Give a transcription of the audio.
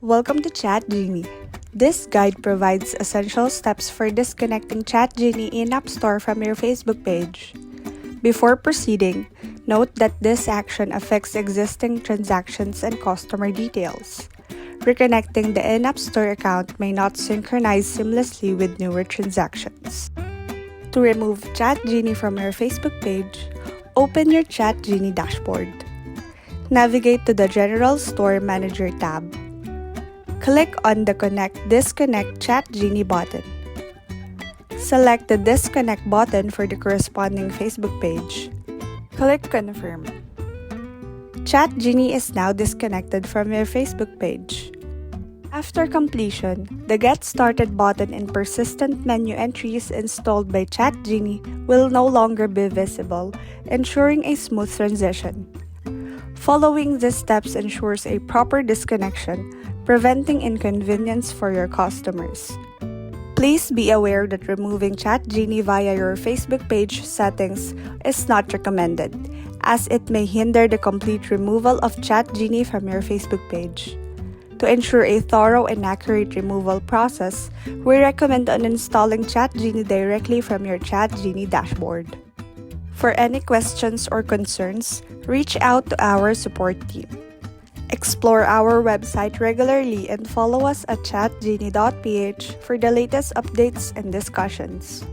Welcome to ChatGenie. This guide provides essential steps for disconnecting ChatGenie in App Store from your Facebook page. Before proceeding, note that this action affects existing transactions and customer details. Reconnecting the in-App Store account may not synchronize seamlessly with newer transactions. To remove ChatGenie from your Facebook page, open your ChatGenie dashboard. Navigate to the General Store Manager tab. Click on the Disconnect ChatGenie button. Select the Disconnect button for the corresponding Facebook page. Click Confirm. ChatGenie is now disconnected from your Facebook page. After completion, the Get Started button and persistent menu entries installed by ChatGenie will no longer be visible, ensuring a smooth transition. Following these steps ensures a proper disconnection, preventing inconvenience for your customers. Please be aware that removing ChatGenie via your Facebook page settings is not recommended, as it may hinder the complete removal of ChatGenie from your Facebook page. To ensure a thorough and accurate removal process, we recommend uninstalling ChatGenie directly from your ChatGenie dashboard. For any questions or concerns, reach out to our support team. Explore our website regularly and follow us at chatgenie.ph for the latest updates and discussions.